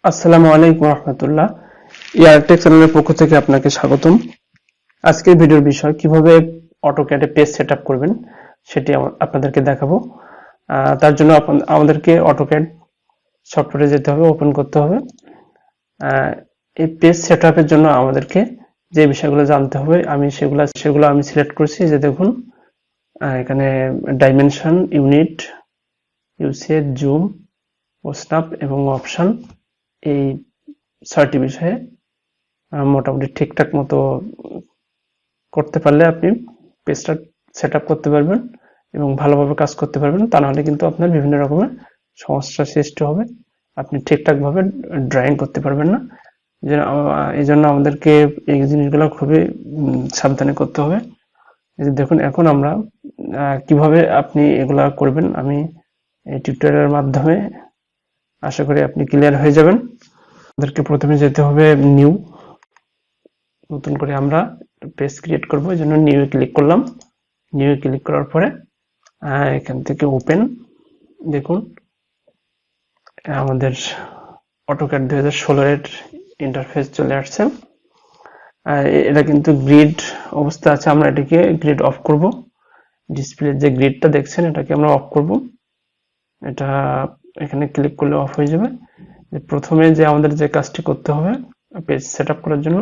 আসসালামু আলাইকুম রহমতুল্লাহ। ArTech চ্যানেলের পক্ষ থেকে আপনাকে স্বাগতম। আজকের ভিডিওর বিষয় কিভাবে অটোক্যাডে পেজ সেটআপ করবেন সেটি আপনাদেরকে দেখাবো। তার জন্য আমাদেরকে অটোক্যাড সফটওয়্যারে যেতে হবে, ওপেন করতে হবে। এই পেজ সেটআপের জন্য আমাদেরকে যে বিষয়গুলো জানতে হবে সেগুলো আমি সিলেক্ট করছি। যে দেখুন এখানে ডাইমেনশন, ইউনিট, ইউসেজ, জুম, ও স্ন্যাপ এবং অপশন, এই ৬টি বিষয়ে মোটামুটি ঠিকঠাক মতো করতে পারলে আপনি পেজটা সেট আপ করতে পারবেন এবং ভালোভাবে কাজ করতে পারবেন। তা নাহলে কিন্তু আপনার বিভিন্ন রকমের সমস্যা সৃষ্টি হবে, আপনি ঠিকঠাকভাবে ড্রয়িং করতে পারবেন না। এই জন্য আমাদেরকে এই জিনিসগুলো খুবই সাবধানে করতে হবে। দেখুন এখন আমরা কিভাবে আপনি এগুলা করবেন আমি এই টিউটোরিয়ালের মাধ্যমে আশা করি আপনি ক্লিয়ার হয়ে যাবেন। আমাদেরকে প্রথমে যেতে হবে নিউ, নতুন করে আমরা পেজ ক্রিয়েট করব। এই জন্য নিউ এ ক্লিক করলাম। নিউ এ ক্লিক করার পরে এখান থেকে ওপেন, দেখুন আমাদের অটোক্যাড 2016 এর ইন্টারফেস চলে আসছে। এটা কিন্তু গ্রিড অবস্থা আছে, আমরা এটাকে গ্রিড অফ করব। ডিসপ্লে যে গ্রিডটা দেখছেন এটাকে আমরা অফ করব। এটা এখানে ক্লিক করলে অফ হয়ে যাবে। প্রথমে যে আমাদের যে কাজটি করতে হবে পেজ সেটআপ করার জন্য,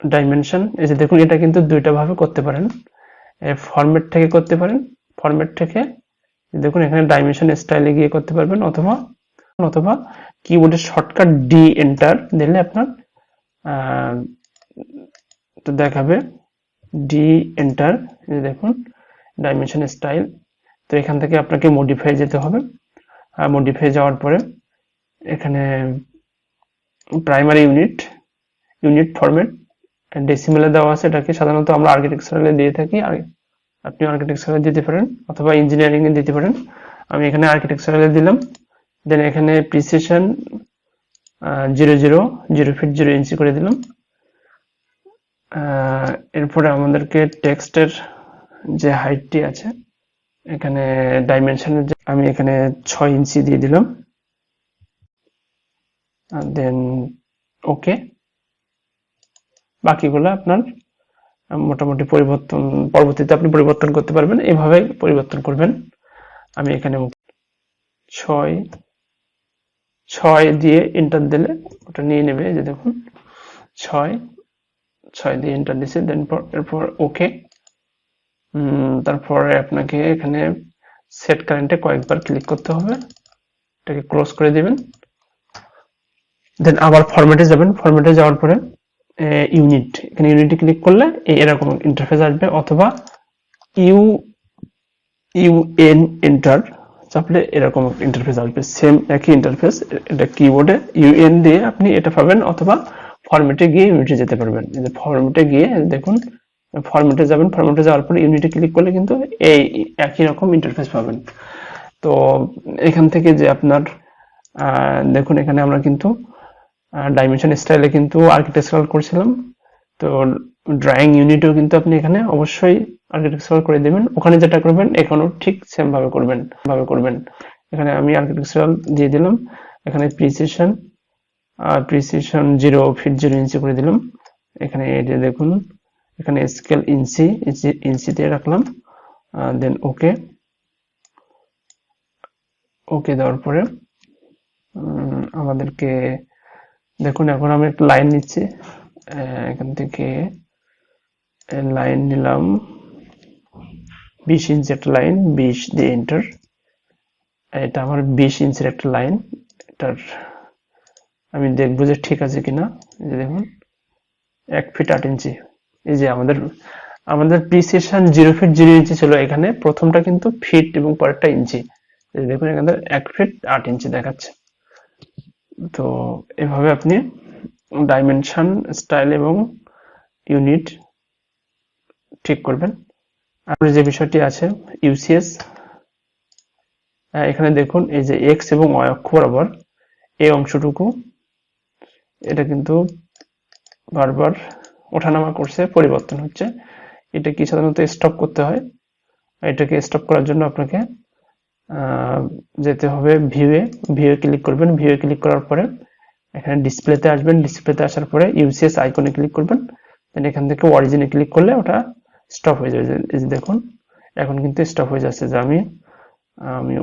ডাইমেনশন, এই যে দেখুন এটা কিন্তু দুইটা ভাবে করতে পারেন। ফরম্যাট থেকে করতে পারেন, ফরম্যাট থেকে দেখুন এখানে ডাইমেনশন স্টাইলে গিয়ে করতে পারবেন, অথবা অথবা কিবোর্ডের শর্টকাট ডি এন্টার দিলে আপনার তো দেখাবে ডি এন্টার। দেখুন ডাইমেনশন স্টাইল। তো এখান থেকে আপনাকে মডিফাই যেতে হবে। মডিফাই যাওয়ার পরে এখানে প্রাইমারি ইউনিট, ইউনিট ফরম্যাট ডেসিমেলে দেওয়া আছে। এটাকে সাধারণত আমরা আর্কিটেকচারালে দিয়ে থাকি, আপনি আর্কিটেকচারালে দিতে পারেন অথবা ইঞ্জিনিয়ারিং এ দিতে পারেন। আমি এখানে আর্কিটেকচারালে দিলাম। দেন এখানে প্রিসিশন 0 ফিট 0 ইঞ্চি করে দিলাম। এরপরে আমাদেরকে টেক্সটের যে হাইটটি আছে এখানে ডাইমেনশনের আমি এখানে 6 ইঞ্চি দিয়ে দিলাম। দেন ওকে। বাকিগুলো আপনার মোটামুটি পরবর্তীতে আপনি পরিবর্তন করতে পারবেন, এভাবে পরিবর্তন করবেন। আমি এখানে 6 দিয়ে এন্টার দিলে ওটা নিয়ে নেবে। যে দেখুন 6 দিয়ে এন্টার দিছে। দেন এরপর ওকে। তারপরে আপনাকে এখানে সেট কারেন্টে কয়েকবার ক্লিক করতে হবে, এটাকে ক্লোজ করে দিবেন। দেন আবার ফরম্যাটে যাবেন। ফরম্যাটে যাওয়ার পরে ইউনিট, এখানে ইউনিটে ক্লিক করলে এরকম ইন্টারফেস আসবে, অথবা ইউএন এন্টার চাপলে এরকম ইন্টারফেস আসবে, সেম একই ইন্টারফেস। এটা কিবোর্ডে ইউএন দিয়ে আপনি এটা পাবেন, অথবা ফরম্যাটে গিয়ে ইউনিটে যেতে পারবেন। ফরম্যাটে গিয়ে দেখুন ফরম্যাটে যাবেন। ফরম্যাটে যাওয়ার পরে ইউনিটে ক্লিক করলে কিন্তু এই একই রকম ইন্টারফেস পাবেন। তো এখান থেকে যে আপনার দেখুন এখানে আমরা কিন্তু ডাইমেনশন স্টাইলে কিন্তু আর্কিটেকচারাল করছিলাম। তো ড্রয়িং ইউনিটেও কিন্তু আপনি এখানে অবশ্যই আর্কিটেকচারাল করে দেবেন। ওখানে যেটা করবেন এখানেও ঠিক সেম ভাবে করবেন। এখানে আমি আর্কিটেকচারাল দিয়ে দিলাম। এখানে প্রিসিশন 0 ফিট 0 ইঞ্চি করে দিলাম। এখানে এই যে দেখুন এখানে স্কেল ইঞ্চি দিয়ে রাখলাম। দেন ওকে দেওয়ার পরে আমাদেরকে দেখুন এখন আমি একটা লাইন নিচ্ছি। এখান থেকে লাইন নিলাম 20 ইঞ্চি একটা লাইন, 20 দিয়ে এন্টার। এটা আমার 20 ইঞ্চির একটা লাইন। এটার আমি দেখবো যে ঠিক আছে কিনা। এই যে দেখুন 1 ফিট 8 ইঞ্চি। এই যে আমাদের প্রিসিশন 0 ফিট 0 ইঞ্চি ছিল, এখানে প্রথমটা কিন্তু ফিট এবং পরেরটা ইঞ্চি। দেখুন এখানে 1 ফিট 8 ইঞ্চি দেখাচ্ছে। তো এভাবে আপনি ডাইমেনশন, স্টাইল এবং ইউনিট ঠিক করবেন। আর যে বিষয়টি আছে ইউসিএস, এখানে দেখুন এই যে এক্স এবং ওয়াই অক্ষ বরাবর এই অংশটুকু এটা কিন্তু বারবার ওঠানামা করছে, পরিবর্তন হচ্ছে। এটা কি সাধারণত স্টপ করতে হয়। এটাকে স্টপ করার জন্য আপনাকে যেতে হবে ভিউয়ে ক্লিক করবেন। ভিউয়ে ক্লিক করার পরে এখানে ডিসপ্লেতে আসবেন। ডিসপ্লেতে আসার পরে ইউসিএস আইকনে ক্লিক করবেন। দেন এখান থেকে অরিজিনে ক্লিক করলে ওটা স্টপ হয়ে যাবে। এই যে দেখুন এখন কিন্তু স্টপ হয়ে যাচ্ছে। যে আমি আমি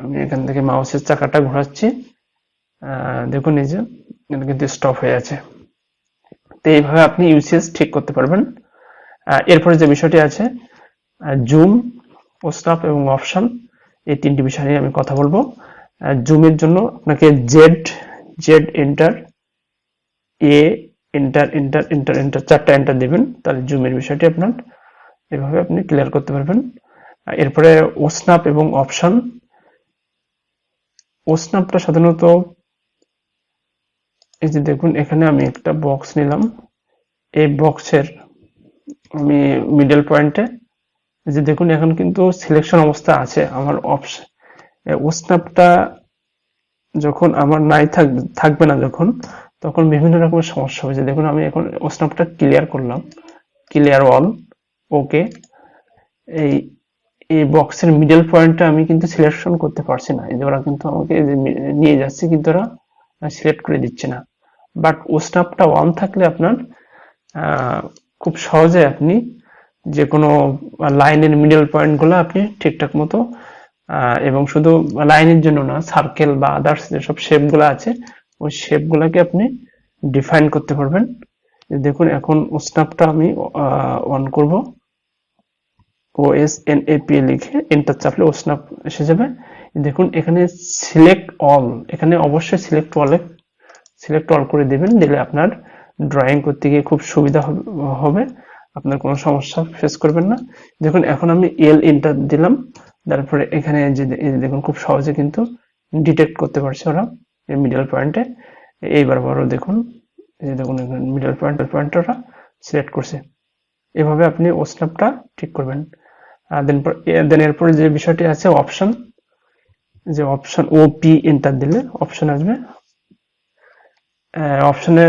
আমি এখান থেকে মাউসের চাকাটা ঘোরাচ্ছি, দেখুন এই যে এটা কিন্তু স্টপ হয়ে আছে। তো এইভাবে আপনি ইউসিএস ঠিক করতে পারবেন। এরপরে যে বিষয়টি আছে জুম, স্ন্যাপ এবং অপশন, এই তিনটি বিষয় নিয়ে আমি কথা বলবো। জুমের জন্য আপনাকে জেড জেড এন্টার, এ এন্টার এন্টার এন্টার এন্টার, চারটা এন্টার দেবেন, তাহলে জুমের বিষয়টি আপনার এভাবে আপনি ক্লিয়ার করতে পারবেন। এরপরে ওস্নাপ এবং অপশন। ওস্নাপটা সাধারণত এই যে দেখুন এখানে আমি একটা বক্স নিলাম, এই বক্সের আমি মিডল পয়েন্টে যে দেখুন এখন কিন্তু সিলেকশন অবস্থা আছে আমার অপশন। ওস্নাপটা যখন আমার নাই থাকবে না যখন, তখন বিভিন্ন রকমের সমস্যা হয়েছে। দেখুন আমি এখন ওস্নাপটা ক্লিয়ার করলাম, ক্লিয়ার অল, ওকে। এই এই বক্সের মিডল পয়েন্টটা আমি কিন্তু সিলেকশন করতে পারছি না। এই যে ওরা কিন্তু আমাকে নিয়ে যাচ্ছে কিন্তু ওরা সিলেক্ট করে দিচ্ছে না। বাট ওস্নাপটা অন থাকলে আপনার খুব সহজে আপনি যে কোনো লাইনের মিডল পয়েন্টগুলো আপনি ঠিকঠাক মতো এবং শুধু লাইনের জন্য না, সার্কেল বা আদার্স যেসব শেপগুলো আছে ওই শেপগুলোকে আপনি ডিফাইন করতে পারবেন। দেখুন এখন স্ন্যাপটা আমি অন করব, OSNAP লিখে এন্টার চাপলে স্ন্যাপ এসে যাবে। দেখুন এখানে সিলেক্ট অল, এখানে অবশ্যই সিলেক্ট অল করে দেবেন, দিলে আপনার ড্রয়িং করতে গিয়ে খুব সুবিধা হবে, আপনার কোনো সমস্যা ফেস করবেন না। দেখুন এখন আমি এল এন্টার দিলাম, তারপরে এখানে যে দেখুন খুব সহজে কিন্তু ডিটেক্ট করতে পারছে ওরা এই মিডল পয়েন্টে। এইবার বড় দেখুন এই যে দেখুন মিডল পয়েন্ট ওরা সিলেক্ট করছে। এভাবে আপনি ওস্নাপটা ঠিক করবেন। দেন এরপরে যে বিষয়টি আছে অপশন, যে অপশন OP এন্টার দিলে অপশন আসবে। অপশনে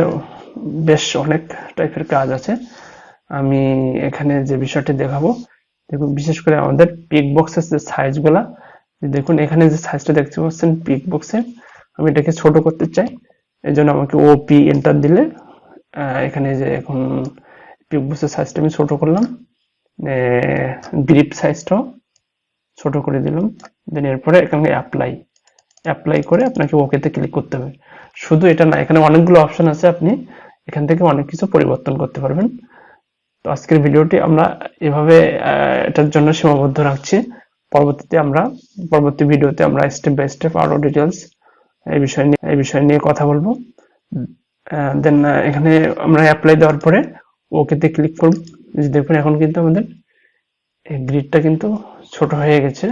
বেশ অনেক টাইপের কাজ আছে, আমি এখানে যে বিষয়টি দেখাবো। দেখুন বিশেষ করে আমাদের পিক বক্সের যে সাইজগুলা, দেখুন এখানে যে সাইজটা দেখতে পাচ্ছেন পিক বক্সে, আমি এটাকে ছোট করতে চাই। এই জন্য আমাকে OP এন্টার দিলে এখানে যে এখন পিক বক্সের সাইজটা আমি ছোট করলাম, গ্রিপ সাইজটাও ছোট করে দিলাম। দেন এরপরে এখানে অ্যাপ্লাই করে আপনাকে ওকেতে ক্লিক করতে হবে। শুধু এটা না, এখানে অনেকগুলো অপশন আছে, আপনি এখান থেকে অনেক কিছু পরিবর্তন করতে পারবেন। তো আজকের ভিডিওটি আমরা এভাবে এটার জন্য সীমাবদ্ধ রাখছি। পরবর্তী ভিডিওতে আমরা স্টেপ বাই স্টেপ আরো ডিটেলস এই বিষয় নিয়ে কথা বলবো। দেন এখানে আমরা অ্যাপ্লাই দেওয়ার পরে ওকেতে ক্লিক করব। দেখুন এখন কিন্তু আমাদের এই গ্রিডটা কিন্তু ছোট হয়ে গেছে।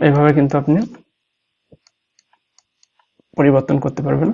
এভাবে কিন্তু আপনি পরিবর্তন করতে পারবেন।